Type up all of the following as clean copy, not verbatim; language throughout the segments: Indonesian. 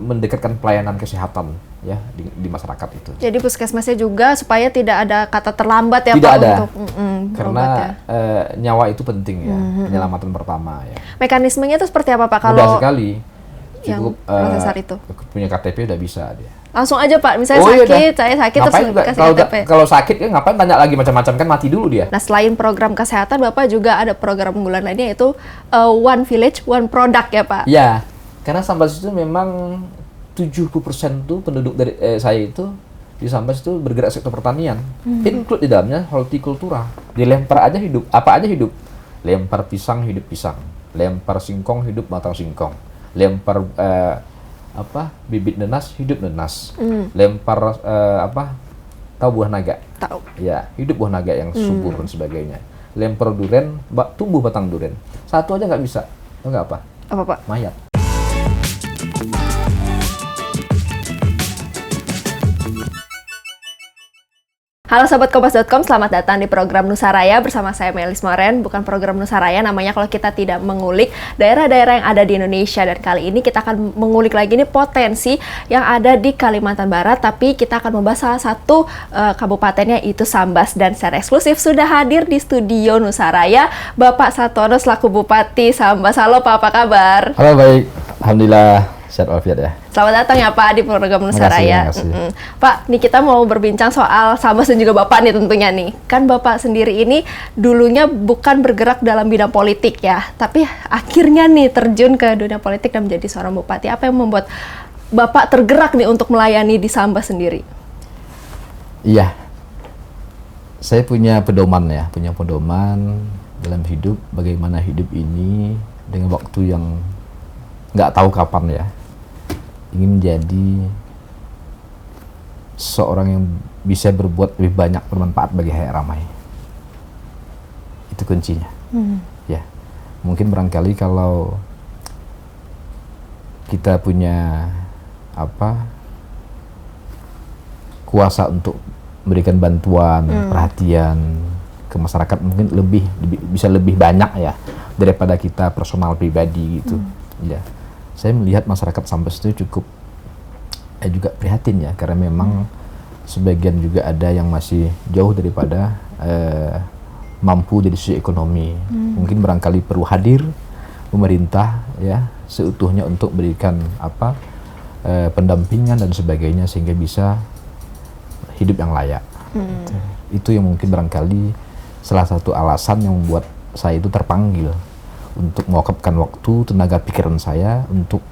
mendekatkan pelayanan kesehatan ya di masyarakat itu. Jadi puskesmasnya juga supaya tidak ada kata terlambat ya tidak Pak ada. Untuk karena nyawa itu penting ya, penyelamatan pertama ya. Mekanismenya itu seperti apa Pak kalau mudah sekali, cukup prosesar itu punya KTP udah bisa dia. Langsung aja Pak, misalnya saya sakit terus dikasih KTP. Kalau sakit kan ngapain tanya lagi macam-macam, kan mati dulu dia. Nah selain program kesehatan, Bapak juga ada program unggulan lainnya yaitu One Village, One Product ya Pak? Ya, karena Sambas itu memang 70% tuh penduduk dari saya itu di Sambas itu bergerak sektor pertanian. Include di dalamnya hortikultura. Dilempar aja hidup, apa aja hidup. Lempar pisang, hidup pisang. Lempar singkong, hidup batang singkong. Lempar bibit nenas, hidup nenas. Lempar tahu buah naga? Tahu. Ya, hidup buah naga yang subur dan sebagainya. Lempar duren, tumbuh batang duren. Satu aja nggak bisa. Tahu nggak apa? Apa Pak? Mayat. Halo Sobat Kompas.com, selamat datang di program Nusaraya bersama saya Melis Moren. Bukan program Nusaraya namanya kalau kita tidak mengulik daerah-daerah yang ada di Indonesia. Dan kali ini kita akan mengulik lagi nih potensi yang ada di Kalimantan Barat. Tapi kita akan membahas salah satu kabupatennya yaitu Sambas. Dan secara eksklusif sudah hadir di studio Nusaraya Bapak Satono selaku Bupati Sambas. Halo Pak, apa kabar? Halo, baik. Alhamdulillah. Sehat walafiat ya. Selamat datang ya Pak di program Nusaraya. Makasih. Pak, nih kita mau berbincang soal Sambas dan juga Bapak nih tentunya nih. Kan Bapak sendiri ini dulunya bukan bergerak dalam bidang politik ya, tapi akhirnya nih terjun ke dunia politik dan menjadi seorang bupati. Apa yang membuat Bapak tergerak nih untuk melayani di Sambas sendiri? Iya. Saya punya pedoman dalam hidup, bagaimana hidup ini dengan waktu yang nggak tahu kapan ya. Ingin menjadi seorang yang bisa berbuat lebih banyak, bermanfaat bagi halayak ramai. Itu kuncinya. Ya, mungkin barangkali kalau kita punya kuasa untuk memberikan bantuan, perhatian ke masyarakat, mungkin bisa lebih banyak ya daripada kita personal pribadi gitu. Ya. Saya melihat masyarakat Sambas itu cukup juga prihatin ya, karena memang sebagian juga ada yang masih jauh daripada mampu dari sisi ekonomi. Mungkin barangkali perlu hadir pemerintah ya seutuhnya untuk berikan pendampingan dan sebagainya sehingga bisa hidup yang layak. Itu yang mungkin barangkali salah satu alasan yang membuat saya itu terpanggil untuk mewakafkan waktu, tenaga pikiran saya untuk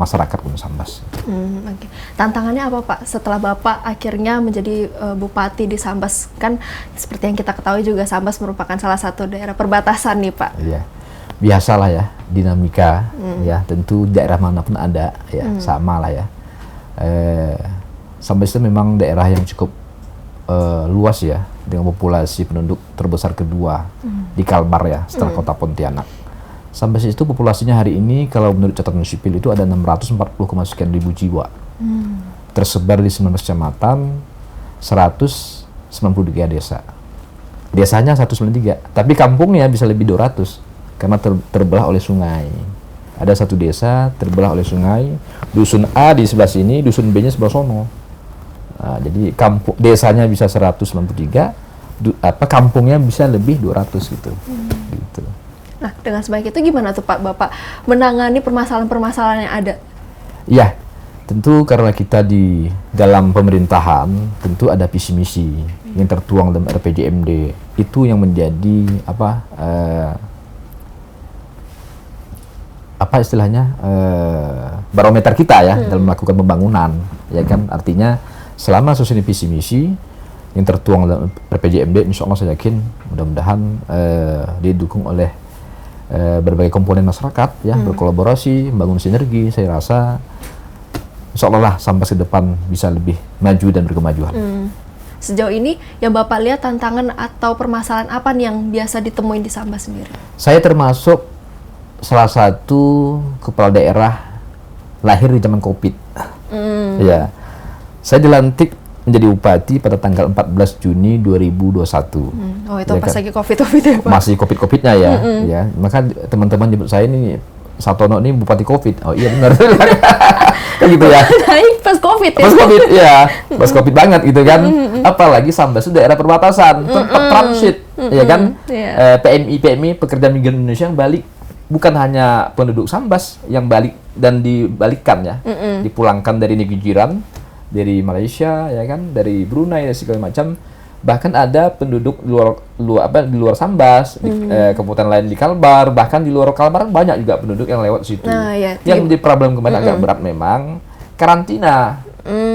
masyarakat Gunung Sambas. Okay. Tantangannya apa Pak setelah Bapak akhirnya menjadi bupati di Sambas? Kan seperti yang kita ketahui juga Sambas merupakan salah satu daerah perbatasan nih Pak. Iya, biasalah ya dinamika ya, tentu daerah manapun ada ya, sama lah ya. Sambas itu memang daerah yang cukup luas ya, dengan populasi penduduk terbesar kedua di Kalbar ya, setelah kota Pontianak. Sambas itu populasinya hari ini kalau menurut catatan sipil itu ada 640,sekian ribu jiwa. Tersebar di 19 kecamatan, 193 desa. Desanya 193, tapi kampungnya bisa lebih 200 karena terbelah oleh sungai. Ada satu desa terbelah oleh sungai, dusun A di sebelah sini, dusun B-nya sebelah sono. Nah, jadi desanya bisa 193, kampungnya bisa lebih 200 gitu. Gitu. Nah, dengan sebaik itu gimana tuh Pak Bapak menangani permasalahan-permasalahan yang ada? Ya, tentu karena kita di dalam pemerintahan, tentu ada visi misi yang tertuang dalam RPJMD. Itu yang menjadi istilahnya barometer kita ya dalam melakukan pembangunan, ya kan? Artinya selama sesuai visi misi yang tertuang dalam RPJMD, insya Allah saya yakin mudah-mudahan didukung oleh berbagai komponen masyarakat ya, berkolaborasi, membangun sinergi. Saya rasa insya Allah lah sampai ke depan bisa lebih maju dan berkemajuan. Sejauh ini yang Bapak lihat tantangan atau permasalahan apa nih yang biasa ditemuin di Sambas sendiri? Saya termasuk salah satu kepala daerah lahir di zaman COVID. Ya. Saya dilantik menjadi bupati pada tanggal 14 Juni 2021. Oh, itu ya pas kan? Lagi COVID ya Pak? Masih COVID-nya ya. Ya. Maka teman-teman nyebut saya ini Satono ini bupati COVID. Oh iya benar. Kan gitu ya. Naik pas COVID ya. Pas COVID ya, pas COVID banget gitu kan. Apalagi Sambas itu daerah perbatasan, tempat transit, ya kan. PMI pekerja migran Indonesia yang balik, bukan hanya penduduk Sambas yang balik dan dibalikkan ya, dipulangkan dari negeri jiran, dari Malaysia ya kan, dari Brunei dan segala macam. Bahkan ada penduduk di luar Sambas, di kabupaten lain di Kalbar, bahkan di luar Kalbar banyak juga penduduk yang lewat situ. Yang menjadi problem kemarin agak berat memang karantina.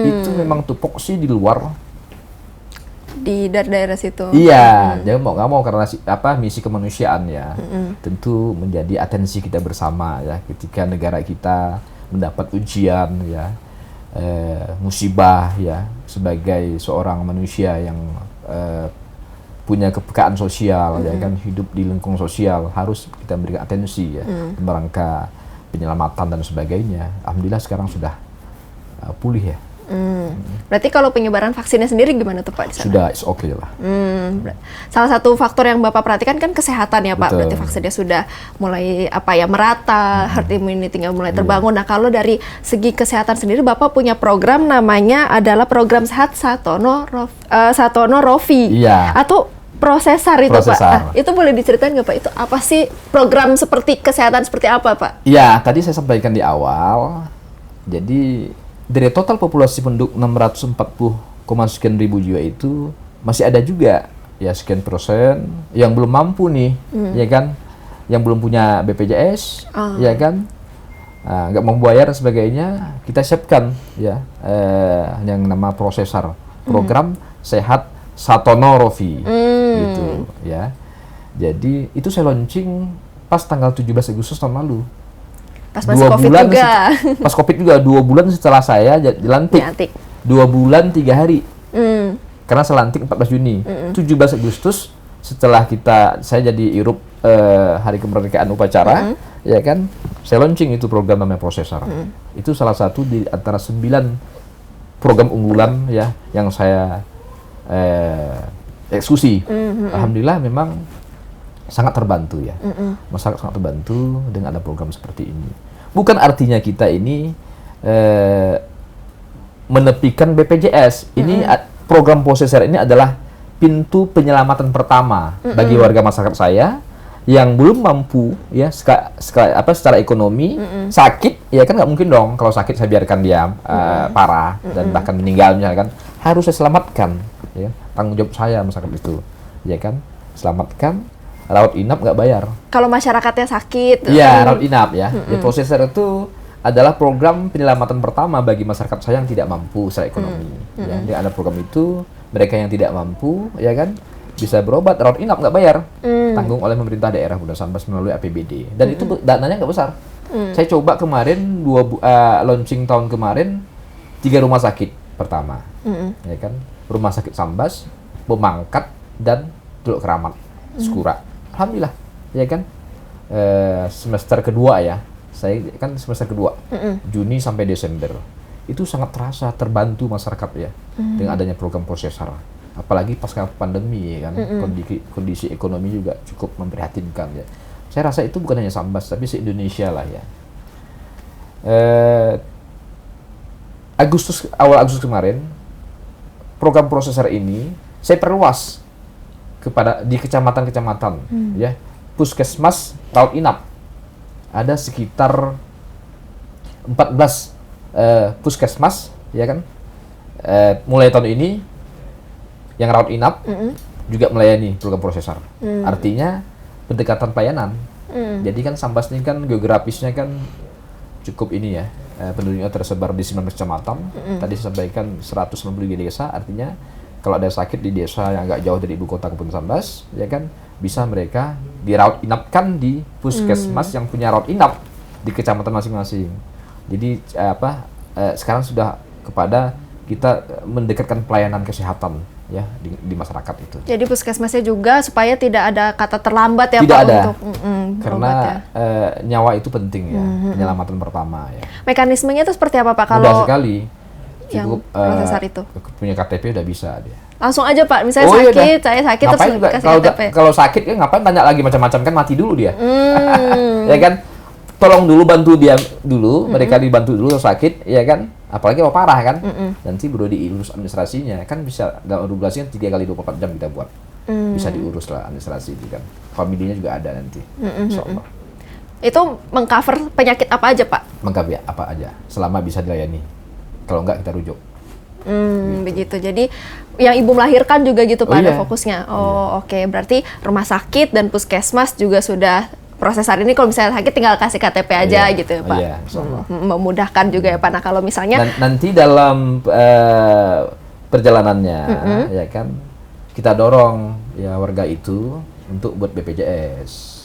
Itu memang tupoksi di luar di daerah situ. Iya, jadi mau nggak mau karena misi kemanusiaan ya, tentu menjadi atensi kita bersama ya ketika negara kita mendapat ujian ya, musibah ya, sebagai seorang manusia yang punya kepekaan sosial ya kan, hidup di lingkungan sosial, harus kita berikan atensi ya dalam rangka penyelamatan dan sebagainya. Alhamdulillah sekarang sudah pulih ya. Berarti kalau penyebaran vaksinnya sendiri gimana tuh Pak di sana? Sudah, oke lah. Salah satu faktor yang Bapak perhatikan kan kesehatan ya Pak. Betul. Berarti vaksinnya sudah mulai merata, herd immunity-nya mulai terbangun. Nah kalau dari segi kesehatan sendiri Bapak punya program namanya adalah program sehat Satono Rofi. Iya. Atau prosesar itu Prosesar. Pak. Itu boleh diceritain nggak Pak? Itu apa sih program seperti kesehatan seperti apa Pak? Iya, tadi saya sampaikan di awal. Jadi dari total populasi penduduk 640, sekian ribu jiwa itu masih ada juga ya sekian persen yang belum mampu nih, ya kan, yang belum punya BPJS, ya kan, nggak mau bayar dan sebagainya. Kita siapkan ya yang nama prosesar, program sehat Satono Rofi, gitu ya. Jadi itu saya launching pas tanggal 17 Agustus tahun lalu. Pas masih COVID juga. Pas COVID juga, 2 bulan setelah saya dilantik. 2 bulan 3 hari. Karena saya lantik 14 Juni. 17 Agustus setelah saya jadi irup hari kemerdekaan upacara, ya kan, saya launching itu program namanya Prosesar. Itu salah satu di antara 9 program unggulan ya yang saya eksekusi. Alhamdulillah memang sangat terbantu ya. Masyarakat sangat terbantu dengan ada program seperti ini. Bukan artinya kita ini menepikan BPJS. Ini program Prosesar ini adalah pintu penyelamatan pertama bagi warga masyarakat saya yang belum mampu ya secara ekonomi, sakit ya kan, nggak mungkin dong kalau sakit saya biarkan dia parah dan bahkan meninggal misalkan. Harus saya selamatkan ya, tanggung jawab saya masyarakat itu ya kan, selamatkan. Rawat inap nggak bayar. Kalau masyarakatnya sakit. Iya, rawat inap ya. Ya, Prosesar itu adalah program penyelamatan pertama bagi masyarakat saya yang tidak mampu secara ekonomi. Ya, dia ada program itu, mereka yang tidak mampu, ya kan, bisa berobat, rawat inap nggak bayar, tanggung oleh pemerintah daerah Muda Sambas melalui APBD. Dan itu dananya nggak besar. Saya coba kemarin launching tahun kemarin 3 rumah sakit pertama, ya kan, rumah sakit Sambas, Pemangkat, dan Teluk Keramat, Skura. Alhamdulillah, ya kan, semester kedua ya, saya kan semester kedua, Juni sampai Desember, itu sangat terasa terbantu masyarakat ya, dengan adanya program Prosesar. Apalagi pasca pandemi ya kan, kondisi ekonomi juga cukup memprihatinkan ya. Saya rasa itu bukan hanya Sambas, tapi se-Indonesia lah ya. Awal Agustus kemarin, program Prosesar ini saya perluas di kecamatan-kecamatan ya, puskesmas rawat inap ada sekitar 14 puskesmas ya kan, mulai tahun ini yang rawat inap juga melayani program Prosesar. Artinya pendekatan pelayanan. Jadi kan Sambas ini kan geografisnya kan cukup ini ya, penduduknya tersebar di 19 kecamatan. Tadi saya sampaikan 193 desa, artinya kalau ada sakit di desa yang agak jauh dari ibu kota Kabupaten Sambas, ya kan, bisa mereka dirawat inapkan di puskesmas yang punya rawat inap di kecamatan masing-masing. Jadi sekarang sudah kepada kita mendekatkan pelayanan kesehatan ya di masyarakat itu. Jadi puskesmasnya juga supaya tidak ada kata terlambat ya tidak Pak ada. untuk Karena ya. Nyawa itu penting ya, penyelamatan pertama ya. Mekanismenya itu seperti apa Pak kalau mudah sekali. yang Cukup Prosesar itu? Punya KTP udah bisa dia. Langsung aja Pak, misalnya Iya, sakit, saya sakit ngapain terus juga, kasih kalau KTP. kalau sakit kan ngapain tanya lagi macam-macam, kan mati dulu dia. Ya kan? tolong dulu, bantu dia dulu, mereka dibantu dulu sakit, ya kan? Apalagi kalau parah kan, nanti baru diurus administrasinya, kan bisa dalam regulasi kan 3 kali 24 jam kita buat, bisa diurus lah administrasi itu kan, familinya juga ada nanti, insyaallah. Itu mengcover penyakit apa aja, Pak? Mengcover apa aja, selama bisa dilayani, kalau enggak kita rujuk. Begitu. Jadi yang ibu melahirkan juga gitu Pak, ada Iya. fokusnya. Oke. Berarti rumah sakit dan puskesmas juga sudah proses hari ini kalau misalnya sakit tinggal kasih KTP aja Iya. gitu ya Pak. Iya, insyaallah. Memudahkan juga ya Pak. Nah kalau misalnya Nanti dalam perjalanannya, ya kan, kita dorong ya warga itu untuk buat BPJS.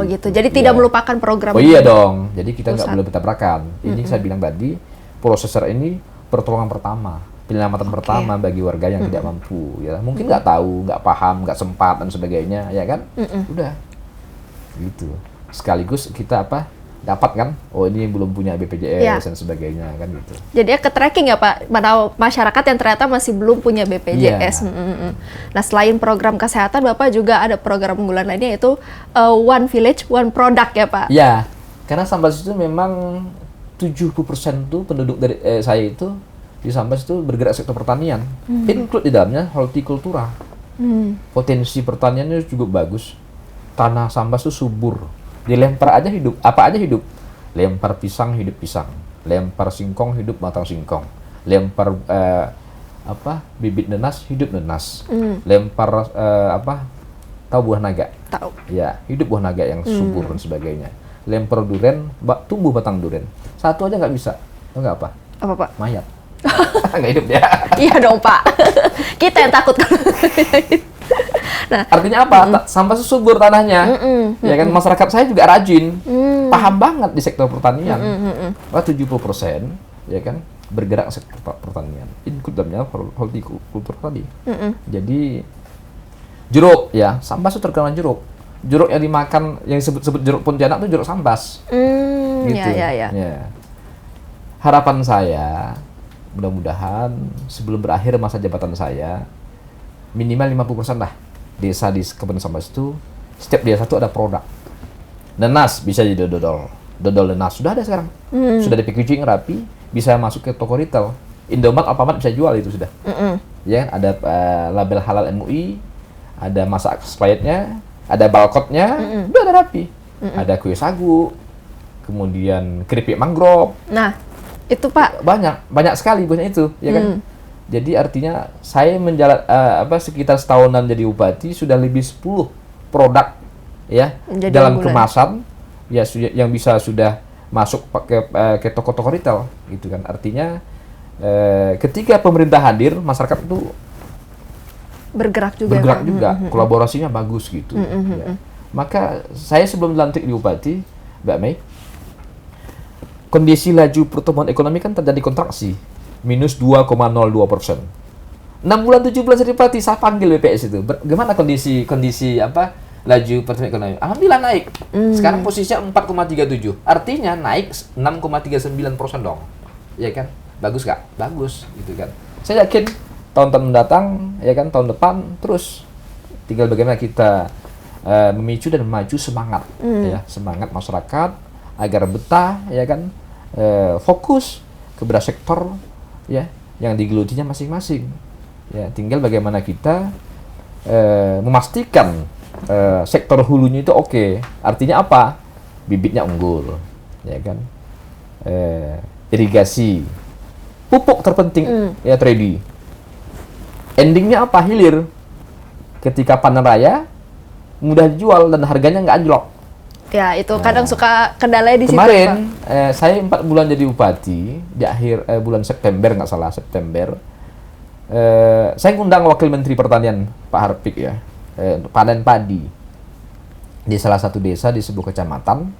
gitu. Jadi tidak Iya. melupakan program. Oh iya dong. Jadi kita nggak pusat. boleh bertabrakan. Ini saya bilang tadi, prosesor ini pertolongan pertama, penyelamatan pertama bagi warga yang tidak mampu. Ya, mungkin nggak tahu, nggak paham, nggak sempat dan sebagainya, ya kan? Udah, gitu. Sekaligus kita dapat kan? Oh ini belum punya BPJS dan sebagainya, kan gitu. Jadi ke tracking ya Pak, mana masyarakat yang ternyata masih belum punya BPJS. Iya. Nah selain program kesehatan, Bapak juga ada program unggulan lainnya yaitu One Village, One Product ya Pak? Ya, karena Sambas itu memang 70% tuh penduduk dari saya itu di Sambas itu bergerak sektor pertanian, include di dalamnya hortikultura. Potensi pertaniannya juga bagus. Tanah Sambas itu subur. Dilempar aja hidup, apa aja hidup. Lempar pisang hidup pisang, lempar singkong hidup batang singkong, lempar bibit nenas hidup nenas, lempar tahu buah naga? Tahu. Ya, hidup buah naga yang subur dan sebagainya. Lempar duren, tumbuh batang duren. Satu aja nggak bisa. Tahu nggak apa? Apa Pak? Mayat. Nggak hidup dia. Iya dong Pak. Kita yang takut. Nah, artinya apa? Sambas subur tanahnya. Ya kan, masyarakat saya juga rajin. Paham banget di sektor pertanian. 70% ya kan bergerak sektor pertanian. Include dalamnya hortikultur tadi. Jadi jeruk ya, Sambas itu terkenal jeruk. Jeruk yang dimakan yang disebut jeruk Pontianak itu jeruk Sambas. Gitu. Ya. Harapan saya mudah-mudahan sebelum berakhir masa jabatan saya minimal 50% lah desa di Kabupaten Sambas itu, setiap desa itu ada produk. Nenas bisa jadi dodol nenas sudah ada sekarang, sudah di packaging rapi, bisa masuk ke toko retail. Indomaret, Alfamart bisa jual itu sudah. Ya, ada label halal MUI, ada masa expirednya, ada barcode-nya, udah ada rapi. Ada kue sagu, kemudian keripik mangrove. Nah, itu Pak. Banyak sekali banyak itu, ya kan? Jadi artinya saya sekitar setahunan jadi bupati sudah lebih 10 produk ya Jadi dalam unggulan. kemasan ya yang bisa sudah masuk ke toko-toko retail gitu kan. Artinya ketika pemerintah hadir, masyarakat itu Bergerak juga. Kolaborasinya bagus gitu. Ya. Maka saya sebelum dilantik di bupati, Mbak Mei, kondisi laju pertumbuhan ekonomi kan terjadi kontraksi. Minus 2,02%. 6 bulan 7 bulan jadi bupati, saya panggil BPS itu. Bagaimana kondisi laju pertumbuhan ekonomi? Alhamdulillah naik. Sekarang posisinya 4,37. Artinya naik 6,39% dong. Ya kan? Bagus nggak? Bagus, gitu kan. Saya yakin tahun-tahun mendatang, ya kan, tahun depan terus. Tinggal bagaimana kita memicu dan maju semangat, ya, semangat masyarakat agar betah, ya kan, fokus kepada sektor ya yang digelutinya masing-masing. Ya, tinggal bagaimana kita memastikan sektor hulunya itu oke. Artinya apa? Bibitnya unggul, ya kan. Irigasi, pupuk terpenting ya trade. Endingnya apa? Hilir. Ketika panen raya mudah dijual dan harganya nggak anjlok. Ya, itu kadang suka kendalanya di situ, Kemarin Pak. saya 4 bulan jadi bupati, di akhir bulan September nggak salah, September. Saya ngundang Wakil Menteri Pertanian Pak Harpik ya, untuk panen padi di salah satu desa di sebuah kecamatan.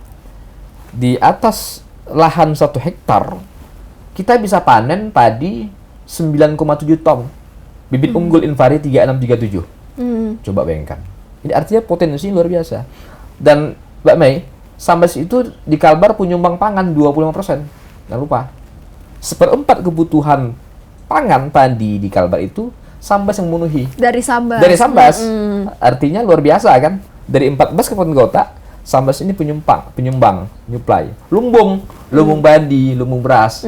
Di atas lahan 1 hektar, kita bisa panen padi 9,7 ton. Bibit unggul Invari 3637. Coba bayangkan. Ini artinya potensi luar biasa. Dan Mbak Mei, Sambas itu di Kalbar penyumbang pangan 25%. Jangan lupa. 1/4 kebutuhan pangan padi di Kalbar itu Sambas yang memenuhi. Dari Sambas. Dari Sambas. Artinya luar biasa kan. Dari 14 kabupaten kota, Sambas ini penyumbang, nyuplai. Lumbung padi, lumbung beras.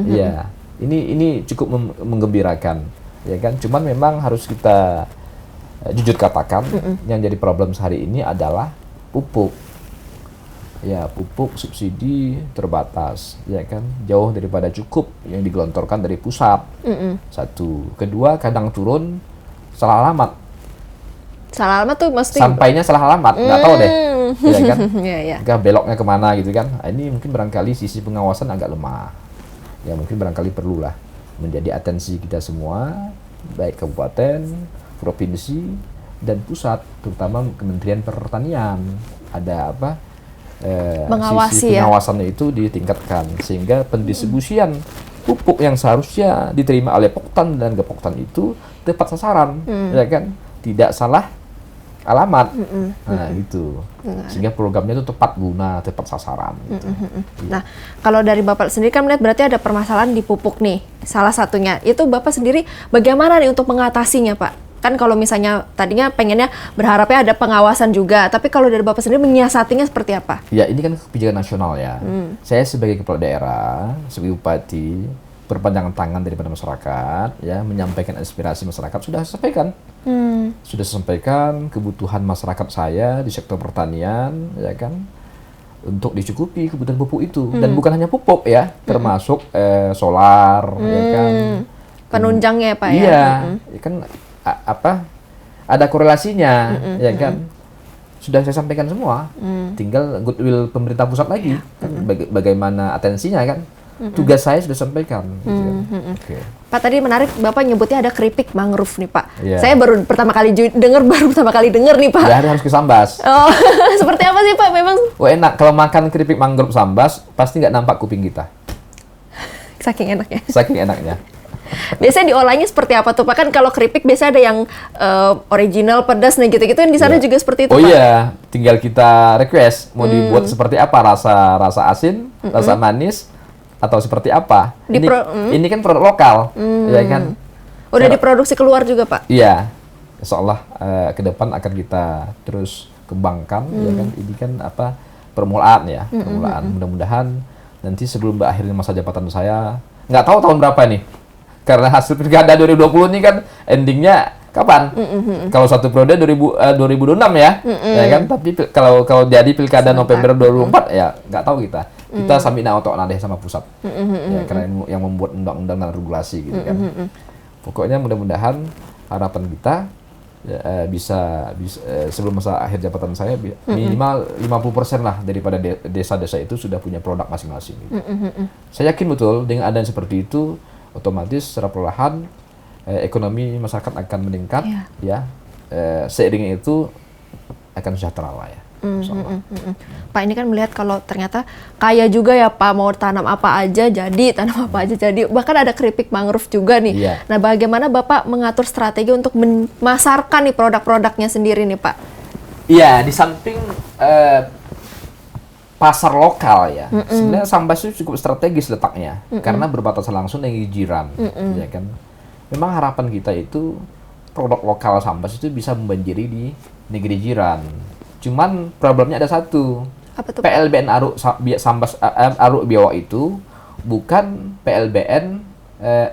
Ya, ini cukup menggembirakan, ya kan? Cuman memang harus kita jujur katakan, yang jadi problem sehari ini adalah pupuk. Ya, pupuk subsidi terbatas, ya kan? Jauh daripada cukup yang digelontorkan dari pusat. Satu, kedua kadang turun salah alamat. Salah alamat tuh mesti Sampainya salah alamat, nggak tahu deh. Ya kan? Iya. Beloknya kemana gitu kan. Ini mungkin barangkali sisi pengawasan agak lemah. Ya mungkin barangkali perlulah menjadi atensi kita semua, baik kabupaten, provinsi, dan pusat, terutama Kementerian Pertanian. Ada apa? Mengawasi sisi pengawasannya itu ditingkatkan, sehingga pendistribusian pupuk yang seharusnya diterima oleh Poktan dan Gepoktan itu tepat sasaran, ya kan? Tidak salah alamat, nah gitu, sehingga programnya itu tepat guna, tepat sasaran. Gitu. Nah, kalau dari Bapak sendiri kan melihat berarti ada permasalahan di pupuk nih, salah satunya. Itu Bapak sendiri bagaimana nih untuk mengatasinya, Pak? Kan kalau misalnya tadinya pengennya berharapnya ada pengawasan juga, tapi kalau dari Bapak sendiri menyiasatinya seperti apa? Ya, ini kan kebijakan nasional ya. Saya sebagai kepala daerah, sebagai bupati, berpandangan tangan daripada masyarakat, ya, menyampaikan aspirasi masyarakat, sudah sampaikan. Sudah sampaikan kebutuhan masyarakat saya di sektor pertanian, ya kan, untuk dicukupi kebutuhan pupuk itu. Dan bukan hanya pupuk ya, termasuk solar, ya kan. Penunjangnya ya, Pak, iya, ya? Ya kan, ada korelasinya, ya kan. Sudah saya sampaikan semua, tinggal goodwill pemerintah pusat lagi, kan, bagaimana atensinya kan. Tugas saya sudah sampaikan. Gitu kan. Okay. Pak, tadi menarik Bapak nyebutnya ada keripik mangrove nih, Pak. Yeah. Saya baru pertama kali dengar nih, Pak. Ya, harus ke Sambas. Oh, seperti apa sih, Pak? Memang Enak kalau makan keripik mangrove Sambas, pasti nggak nampak kuping kita. saking enaknya. Saking enaknya. Biasanya diolahnya seperti apa tuh, Pak? Kan kalau keripik biasanya ada yang original, pedas, nih gitu-gitu. Di sana juga seperti itu, Oh Pak? iya, tinggal kita request mau dibuat seperti apa, rasa asin, rasa manis, atau seperti apa. Ini kan produk lokal, ya kan. Udah diproduksi keluar juga, Pak? Iya, insya Allah ke depan akan kita terus kembangkan, ya kan. Ini kan apa, permulaan ya, permulaan. Mudah-mudahan nanti sebelum berakhirnya masa jabatan saya, nggak tahu tahun berapa nih, karena hasil pilkada 2020 ini kan endingnya kapan? Kalau satu periode 2026 ya, ya kan. Tapi kalau jadi pilkada November 2024 ya nggak tahu kita. Kita sambil otok nadeh sama pusat, ya, karena yang membuat undang-undang dan regulasi gitu kan. Pokoknya mudah-mudahan harapan kita ya, bisa sebelum masa akhir jabatan saya minimal 50% lah daripada desa-desa itu sudah punya produk masing-masing. Gitu. Saya yakin betul dengan adanya seperti itu, otomatis secara perlahan ekonomi masyarakat akan meningkat, ya. Seiringnya itu akan sejahtera lah ya. Pak, ini kan melihat kalau ternyata kaya juga ya, Pak, mau tanam apa aja jadi, bahkan ada keripik mangrove juga nih. Iya. Nah, bagaimana Bapak mengatur strategi untuk memasarkan nih produk-produknya sendiri nih, Pak? Iya, di samping pasar lokal ya, sebenarnya Sambas itu cukup strategis letaknya, karena berbatasan langsung dengan jiran, ya kan. Memang harapan kita itu produk lokal Sambas itu bisa membanjiri di negeri jiran. Cuman problemnya ada satu. Apa tuh, PLBN Sambas Aruk Biawak itu bukan PLBN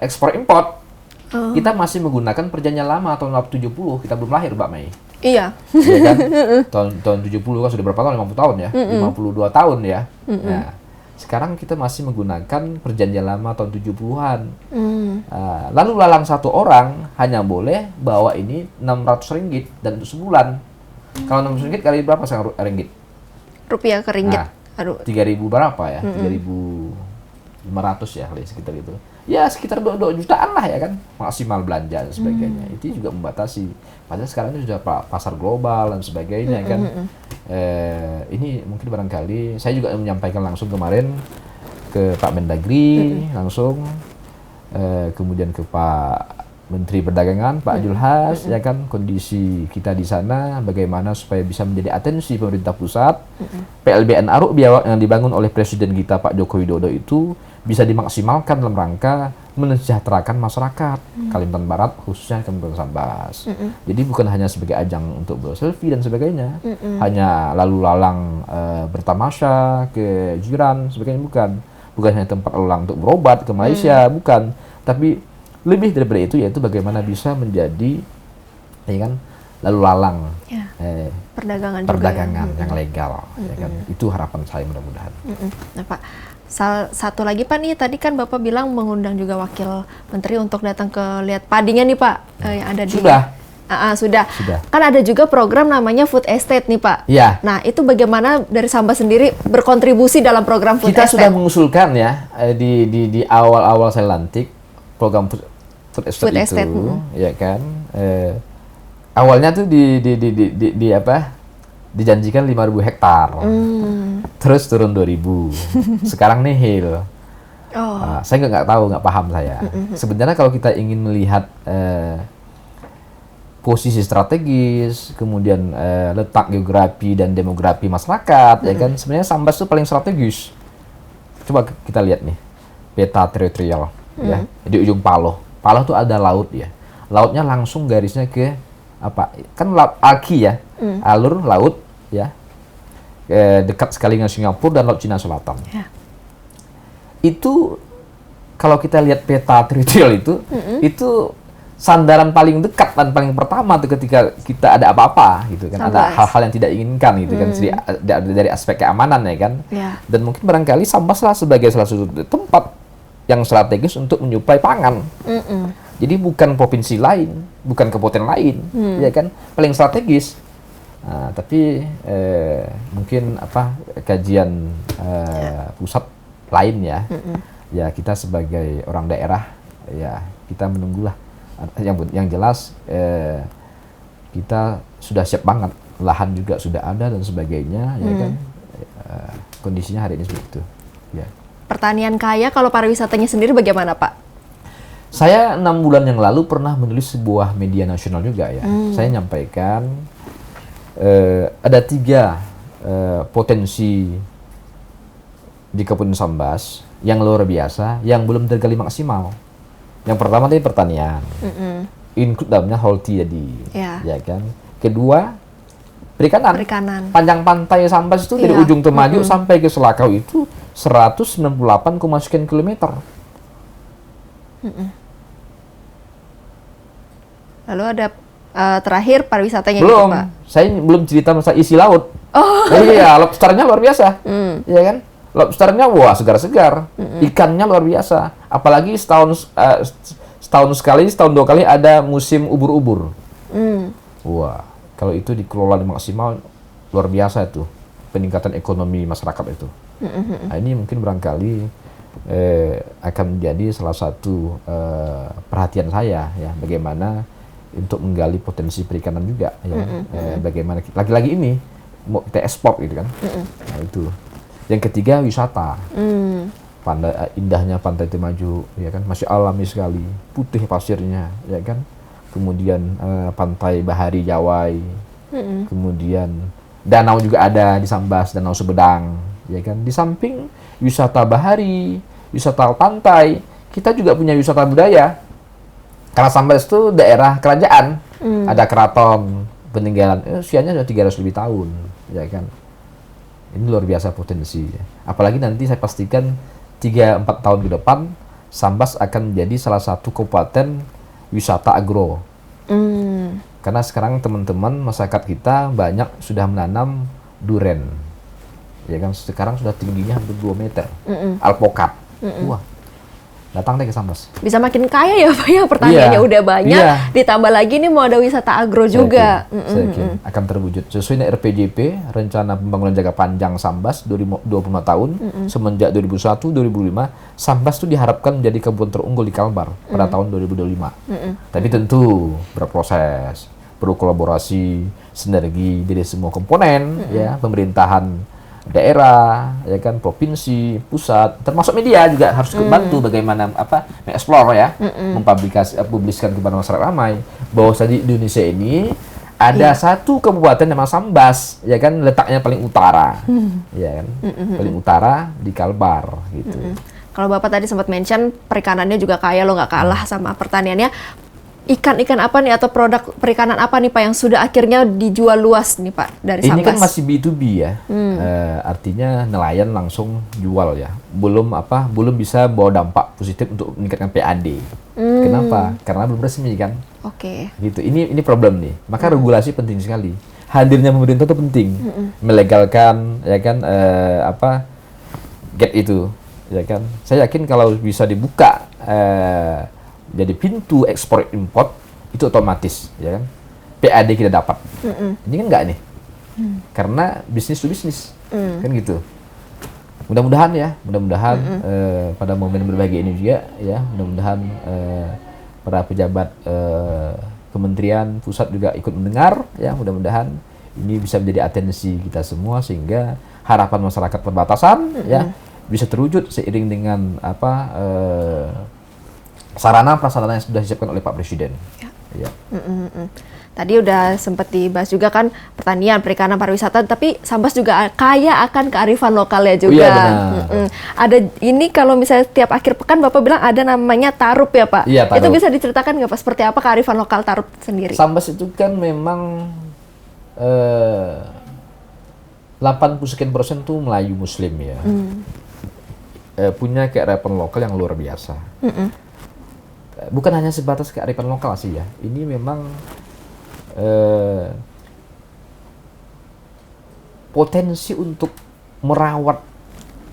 ekspor import. Kita masih menggunakan perjanjian lama tahun 70, kita belum lahir, Mbak Mei. Iya. Ya kan? tahun 70 kan sudah berapa tahun? 50 tahun ya? 52 tahun ya. Nah, sekarang kita masih menggunakan perjanjian lama tahun 70-an. Lalu lalang satu orang hanya boleh bawa ini Rp600 dan untuk sebulan. Kalau Rp600 kali berapa sekarang ringgit? Rupiah ke ringgit. Nah, 3.000 berapa ya? 3.500 ya, sekitar itu. Ya sekitar 2 jutaan lah ya kan, maksimal belanja dan sebagainya. Itu juga membatasi. Padahal sekarang ini sudah pasar global dan sebagainya kan. Ini mungkin barangkali saya juga menyampaikan langsung kemarin ke Pak Mendagri langsung, kemudian ke Pak Menteri Perdagangan, Pak Julhas, ya kan, kondisi kita di sana, bagaimana supaya bisa menjadi atensi pemerintah pusat, PLBN Aruk Biawak yang dibangun oleh Presiden kita Pak Joko Widodo itu bisa dimaksimalkan dalam rangka mensejahterakan masyarakat Kalimantan Barat, khususnya Kabupaten Sambas. Jadi bukan hanya sebagai ajang untuk berselfie dan sebagainya, hanya lalu lalang bertamasya ke jiran sebagainya, bukan hanya tempat lalang untuk berobat ke Malaysia, bukan, tapi lebih daripada itu, yaitu bagaimana bisa menjadi, ya kan, lalu lalang perdagangan yang legal, ya kan. Itu harapan saya mudah-mudahan. Nah Pak, satu lagi Pak nih, tadi kan Bapak bilang mengundang juga Wakil Menteri untuk datang ke lihat padinya nih Pak, yang ada di... Sudah. Kan ada juga program namanya Food Estate nih Pak. Iya. Nah itu bagaimana dari Sambas sendiri berkontribusi dalam program Food Estate? Kita sudah mengusulkan ya, di awal-awal saya lantik program Food Estate itu, ya kan. Awalnya tuh dijanjikan 5.000 hektar, terus turun 2.000, sekarang nihil. Saya nggak tahu, nggak paham saya. Sebenarnya kalau kita ingin melihat posisi strategis, kemudian letak geografi dan demografi masyarakat, ya kan, sebenarnya Sambas itu paling strategis. Coba kita lihat nih peta teritorial, ya, di ujung Paloh. Paloh tuh ada laut ya, lautnya langsung garisnya ke kan Aki ya, alur laut ya, dekat sekali dengan Singapura dan Laut Cina Selatan. Itu kalau kita lihat peta teritorial itu sandaran paling dekat dan paling pertama tuh ketika kita ada apa-apa gitu kan, ada hal-hal yang tidak inginkan gitu kan, dari aspek keamanan ya kan. Dan mungkin barangkali Sambas lah sebagai salah satu tempat yang strategis untuk menyuplai pangan. Jadi bukan provinsi lain, bukan kabupaten lain, ya kan, paling strategis. Tapi mungkin kajian pusat lain ya, ya kita sebagai orang daerah ya kita menunggulah. Yang jelas kita sudah siap banget, lahan juga sudah ada dan sebagainya, ya kan. Kondisinya hari ini seperti itu. Ya. Pertanian kaya, kalau pariwisatanya sendiri bagaimana Pak? Saya 6 bulan yang lalu pernah menulis sebuah media nasional juga ya. Saya nyampaikan ada 3 potensi di Kabupaten Sambas yang luar biasa, yang belum tergali maksimal. Yang pertama tadi pertanian, include dalamnya holti jadi, ya kan. Kedua perikanan. Panjang pantai Sambas itu dari ujung Temajuk sampai ke Selakau itu 198, sekian kilometer. Lalu ada terakhir pariwisatanya belum, gitu, Pak? Saya belum cerita masalah isi laut. Iya, lobsternya luar biasa, ya kan? Lobsternya wah segar-segar, ikannya luar biasa. Apalagi setahun sekali, setahun 2 kali ada musim ubur-ubur. Wah, kalau itu dikelola maksimal luar biasa itu peningkatan ekonomi masyarakat itu. Nah, ini mungkin barangkali akan menjadi salah satu perhatian saya ya, bagaimana untuk menggali potensi perikanan juga ya. Bagaimana lagi-lagi ini mau kita ekspor gitu kan. Nah, itu. Yang ketiga wisata. Indahnya Pantai Temajuk ya kan, masih alami sekali, putih pasirnya ya kan. Kemudian Pantai Bahari Jawai. Kemudian danau juga ada di Sambas, Danau Sebedang ya kan. Di samping wisata bahari, wisata pantai, kita juga punya wisata budaya. Karena Sambas itu daerah kerajaan, ada keraton peninggalan usianya sudah 300 lebih tahun, ya kan. Ini luar biasa potensi. Apalagi nanti saya pastikan 3-4 tahun ke depan Sambas akan menjadi salah satu kabupaten wisata agro. Karena sekarang teman-teman masyarakat kita banyak sudah menanam duren. Ya kan, sekarang sudah tingginya hampir 2 meter. Alpokat. Wah. Datang deh ke Sambas. Bisa makin kaya ya Pak ya, pertaniannya udah banyak, ditambah lagi nih mau ada wisata agro juga. Saya yakin akan terwujud. Sesuai dengan RPJP, Rencana Pembangunan Jangka Panjang Sambas 25 tahun, semenjak 2001-2005, Sambas itu diharapkan menjadi kabupaten terunggul di Kalbar pada tahun 2025. Tapi tentu berproses, perlu kolaborasi, sinergi dari semua komponen, ya, pemerintahan daerah, ya kan, provinsi, pusat, termasuk media juga harus bantu bagaimana mengeksplor ya, mempublikasikan kepada masyarakat ramai bahwa di Indonesia ini ada satu kabupaten namanya Sambas, ya kan, letaknya paling utara, ya kan, paling utara di Kalbar gitu. Kalau Bapak tadi sempat mention perikanannya juga kaya loh, nggak kalah sama pertaniannya. Ikan-ikan apa nih atau produk perikanan apa nih Pak yang sudah akhirnya dijual luas nih Pak dari Sambas? Ini kan masih B2B ya, artinya nelayan langsung jual ya, belum bisa bawa dampak positif untuk meningkatkan PAD. Kenapa? Karena belum resmi kan. Oke. Gitu. Ini problem nih. Maka regulasi penting sekali. Hadirnya pemerintah itu penting, melegalkan ya kan gate itu, ya kan. Saya yakin kalau bisa dibuka jadi pintu ekspor import itu otomatis, ya kan. PAD kita dapat. Ini kan enggak nih. Karena bisnis to bisnis, kan gitu. Mudah-mudahan pada momen berbahagia ini juga ya, mudah-mudahan para pejabat kementerian pusat juga ikut mendengar ya, mudah-mudahan ini bisa menjadi atensi kita semua sehingga harapan masyarakat perbatasan ya bisa terwujud seiring dengan sarana prasarana yang sudah disiapkan oleh Pak Presiden. Ya. Tadi udah sempat dibahas juga kan pertanian, perikanan, pariwisata, tapi Sambas juga kaya akan kearifan lokalnya juga. Iya, benar. Ada ini kalau misalnya tiap akhir pekan Bapak bilang ada namanya tarup ya Pak. Iya, tarup. Itu bisa diceritakan nggak Pak seperti apa kearifan lokal tarup sendiri? Sambas itu kan memang 80% tuh Melayu Muslim ya. Punya kearifan lokal yang luar biasa. Bukan hanya sebatas kearifan lokal sih ya. Ini memang potensi untuk merawat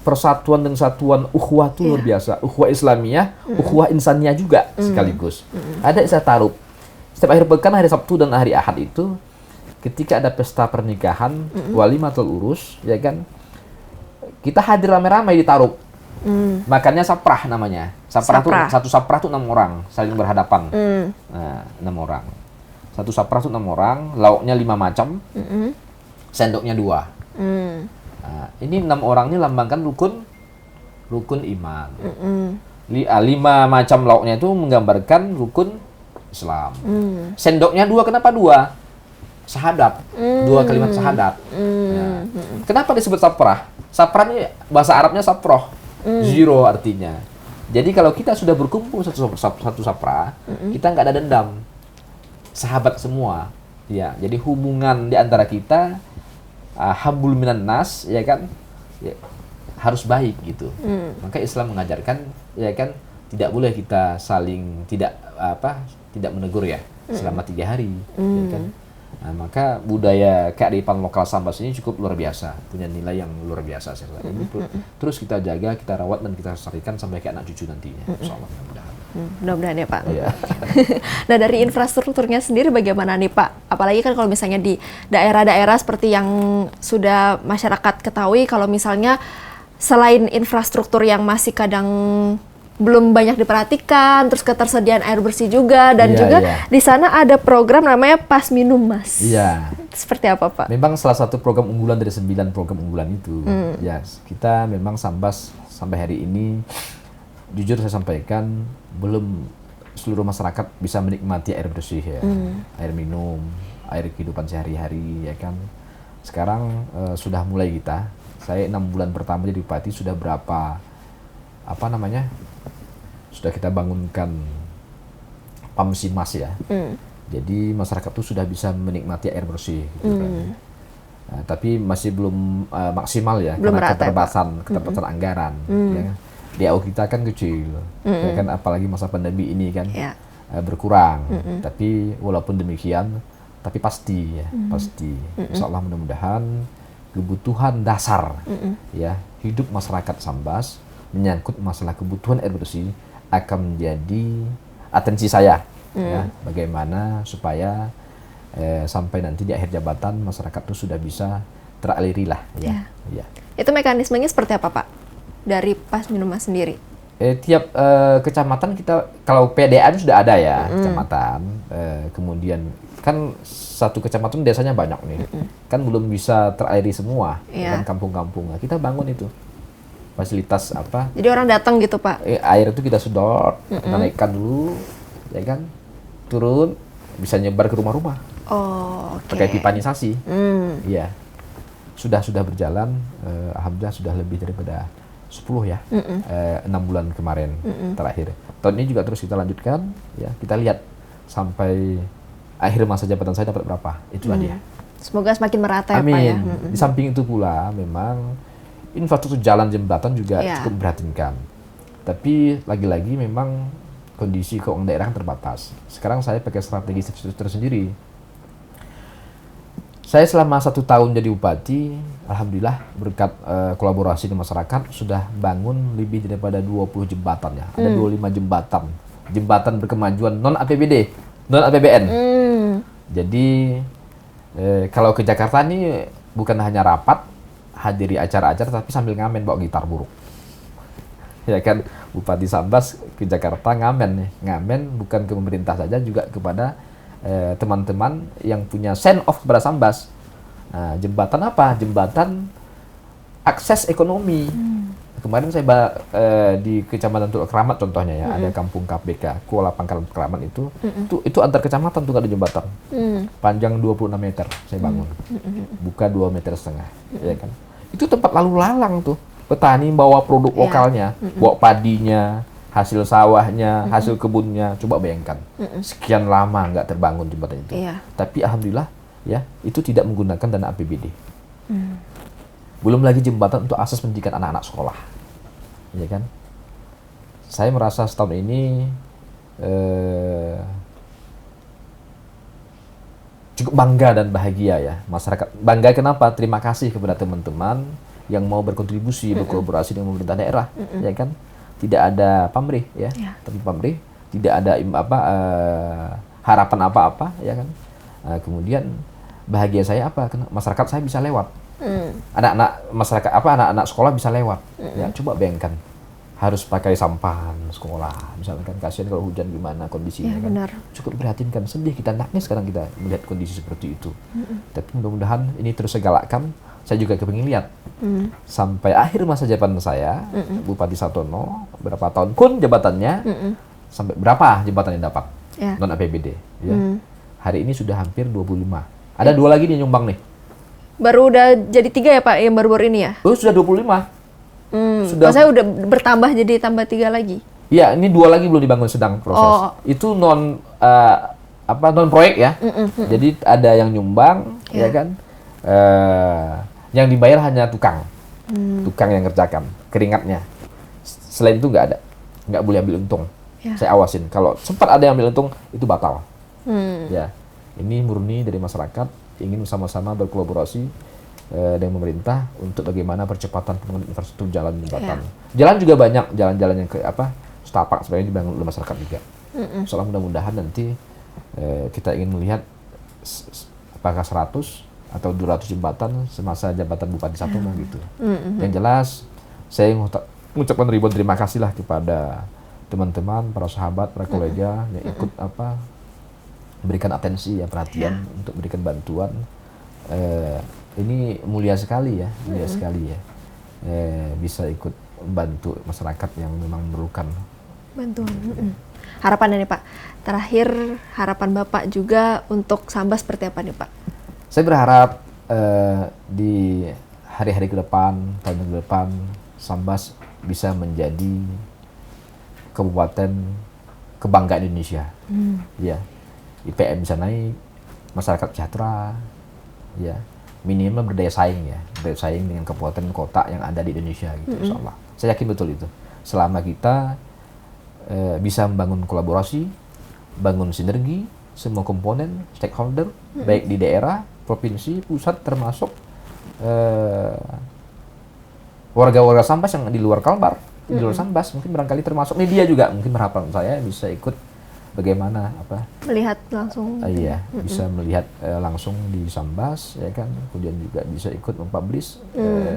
persatuan dan kesatuan ukhuwah itu luar biasa. Ukhuwah Islamiyah, ukhuwah insaniyah juga sekaligus. Ada istilah tarup. Setiap akhir pekan, hari Sabtu dan hari Ahad itu, ketika ada pesta pernikahan, walimatul urus, ya kan, kita hadir rame-rame di tarup. Makannya saprah namanya. Satu saprah tuh 6 orang saling berhadapan. Nah, 6 orang. Satu saprah tuh 6 orang, lauknya 5 macam, sendoknya 2. Nah, ini 6 orang ini lambangkan rukun iman. 5 macam lauknya itu menggambarkan rukun Islam. Sendoknya 2, kenapa 2? Sahadat, 2 kalimat sahadat. Nah, kenapa disebut saprah? Saprah ini bahasa Arabnya saproh. Zero artinya. Jadi kalau kita sudah berkumpul satu saprah, kita nggak ada dendam. Sahabat semua. Ya, jadi hubungan di antara kita habul minan nas, ya kan? Ya, harus baik gitu. Maka Islam mengajarkan ya kan tidak boleh kita saling tidak menegur ya selama 3 hari, ya kan? Nah, maka budaya kearifan lokal Sambas ini cukup luar biasa, punya nilai yang luar biasa. Ini terus kita jaga, kita rawat, dan kita lestarikan sampai ke anak cucu nantinya. Insya Allah, mudah-mudahan. Mudah-mudahan ya Pak. Iya. Nah, dari infrastrukturnya sendiri bagaimana nih Pak? Apalagi kan kalau misalnya di daerah-daerah seperti yang sudah masyarakat ketahui, kalau misalnya selain infrastruktur yang masih kadang belum banyak diperhatikan, terus ketersediaan air bersih juga, dan di sana ada program namanya Pas Minum Mas. Iya. Seperti apa Pak? Memang salah satu program unggulan dari 9 program unggulan itu. Ya, kita memang Sambas sampai hari ini, jujur saya sampaikan, belum seluruh masyarakat bisa menikmati air bersih ya, air minum, air kehidupan sehari-hari, ya kan. Sekarang sudah mulai kita. Saya 6 bulan pertama jadi bupati sudah sudah kita bangunkan Pamsimas ya. Jadi masyarakat itu sudah bisa menikmati air bersih gitu kan. Nah, tapi masih belum maksimal ya, belum karena rata, keterbatasan anggaran. Ya. DAO kita kan kecil, ya kan, apalagi masa pandemi ini kan berkurang. Tapi walaupun demikian, tapi pasti ya, pasti. Insya Allah mudah-mudahan kebutuhan dasar ya hidup masyarakat Sambas menyangkut masalah kebutuhan air bersih akan menjadi atensi saya, ya, bagaimana supaya sampai nanti di akhir jabatan masyarakat itu sudah bisa teraliri lah, ya. Itu mekanismenya seperti apa Pak dari Pas Minum Mas sendiri? Tiap kecamatan kita, kalau PDAN sudah ada ya, kecamatan, kemudian kan satu kecamatan desanya banyak nih, kan belum bisa teraliri semua, kan kampung-kampung. Nah, kita bangun itu fasilitas apa? Jadi orang datang gitu Pak? Air itu kita sedot, kita naikkan dulu, ya kan, turun, bisa nyebar ke rumah-rumah. Oh, oke. Pakai pipanisasi, iya. Sudah berjalan, alhamdulillah sudah lebih daripada 10 ya, 6 bulan kemarin terakhir. Tahun ini juga terus kita lanjutkan, ya kita lihat sampai akhir masa jabatan saya dapat berapa, itulah dia. Semoga semakin merata ya Amin. Pak ya. Di samping itu pula memang infrastruktur jalan jembatan juga Ya. cukup memprihatinkan. Tapi lagi-lagi memang kondisi keuangan daerah kan terbatas. Sekarang saya pakai strategi tersendiri. Saya selama 1 tahun jadi bupati, alhamdulillah berkat kolaborasi dengan masyarakat sudah bangun lebih daripada 20 jembatan ya. Ada 25 jembatan. Jembatan berkemajuan non APBD, non APBN. Jadi kalau ke Jakarta ini bukan hanya rapat, hadiri acara-acara, tapi sambil ngamen bawa gitar buruk. Ya kan, Bupati Sambas ke Jakarta ngamen nih. Ngamen bukan ke pemerintah saja, juga kepada teman-teman yang punya send off kepada Sambas. Nah, jembatan apa? Jembatan akses ekonomi. Kemarin saya di Kecamatan Teluk Keramat contohnya ya, ada kampung KPK, Kuala Pangkalan Keramat itu antar kecamatan tuh ada jembatan. Panjang 26 meter saya bangun. Buka 2,5 meter, ya kan. Itu tempat lalu lalang tuh. Petani bawa produk lokalnya, bawa padinya, hasil sawahnya, hasil kebunnya. Coba bayangkan, sekian lama nggak terbangun jembatan itu. Tapi alhamdulillah ya, itu tidak menggunakan dana APBD. Belum lagi jembatan untuk akses pendidikan anak-anak sekolah, ya kan. Saya merasa setahun ini cukup bangga dan bahagia ya. Masyarakat bangga kenapa? Terima kasih kepada teman-teman yang mau berkontribusi, berkolaborasi dengan pemerintah daerah, ya kan. Tidak ada pamrih ya, tapi pamrih, tidak ada harapan apa-apa, ya kan. Kemudian bahagia saya apa? Karena masyarakat saya bisa lewat. Anak-anak masyarakat anak-anak sekolah bisa lewat. Ya, coba bayangkan harus pakai sampan sekolah, misalkan kasihan kalau hujan gimana kondisinya kan. Benar. Cukup prihatinkan, sedih kita, nangis sekarang kita melihat kondisi seperti itu. Tapi mudah-mudahan ini terus saya galakkan. Saya juga kepingin lihat sampai akhir masa jabatan saya, Bupati Satono, berapa tahun pun jabatannya, sampai berapa jembatan yang dapat non APBD. Ya. Hari ini sudah hampir 25. Ada 2 lagi nih nyumbang nih. Baru udah jadi 3 ya Pak yang baru-baru ini ya? Oh, sudah 25. Sudah. Saya udah bertambah jadi tambah 3 lagi. Iya, ini 2 lagi belum dibangun, sedang proses. Itu non proyek ya. Jadi ada yang nyumbang, ya kan. Yang dibayar hanya tukang yang ngerjakan, keringatnya. Selain itu nggak ada, nggak boleh ambil untung. Saya awasin, kalau sempat ada yang ambil untung itu batal. Ya, ini murni dari masyarakat ingin sama-sama berkolaborasi dengan pemerintah untuk bagaimana percepatan pembangunan infrastruktur jalan jembatan. Jalan juga banyak, jalan-jalan yang setapak sebenarnya dibangun oleh masyarakat juga. Soalnya mudah-mudahan nanti kita ingin melihat apakah 100 atau 200 jembatan semasa jabatan Bupati Satono gitu. Yang jelas saya mengucapkan ribuan terima kasih lah kepada teman-teman, para sahabat, para kolega yang ikut memberikan atensi ya, perhatian untuk memberikan bantuan. Ini mulia sekali ya, bisa ikut membantu masyarakat yang memang memerlukan bantuan. Harapannya nih Pak, terakhir harapan Bapak juga untuk Sambas seperti apa nih Pak? Saya berharap di hari-hari ke depan, tahun ke depan, Sambas bisa menjadi kabupaten kebanggaan Indonesia. Ya, IPM bisa naik, masyarakat sejahtera, ya, minimal berdaya saing dengan kabupaten kota yang ada di Indonesia gitu, insya Allah. Saya yakin betul itu. Selama kita bisa membangun kolaborasi, bangun sinergi, semua komponen, stakeholder, baik di daerah, provinsi, pusat, termasuk warga-warga Sambas yang di luar Kalbar, di luar Sambas, mungkin barangkali termasuk media juga, mungkin harapan saya bisa ikut bagaimana melihat langsung. Bisa melihat langsung di Sambas, ya kan, kemudian juga bisa ikut mempublish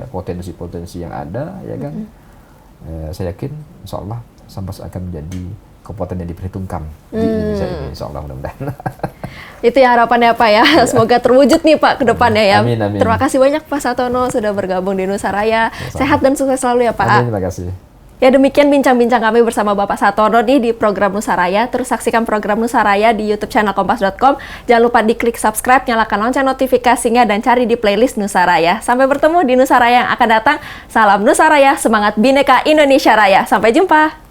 potensi-potensi yang ada, ya kan. Saya yakin, insya Allah Sambas akan menjadi kabupaten yang diperhitungkan di Indonesia ini, insya Allah, mudah-mudahan. Itu ya harapannya Pak ya. Semoga terwujud nih Pak ke depannya ya. Amin, amin. Terima kasih banyak Pak Satono sudah bergabung di Nusa Raya. Sehat dan sukses selalu ya Pak. Amin, terima kasih. Ya demikian bincang-bincang kami bersama Bapak Satono nih di program Nusaraya. Terus saksikan program Nusaraya di YouTube channel Kompas.com. Jangan lupa diklik subscribe, nyalakan lonceng notifikasinya, dan cari di playlist Nusaraya. Sampai bertemu di Nusaraya yang akan datang. Salam Nusaraya, semangat Bhinneka Indonesia Raya. Sampai jumpa.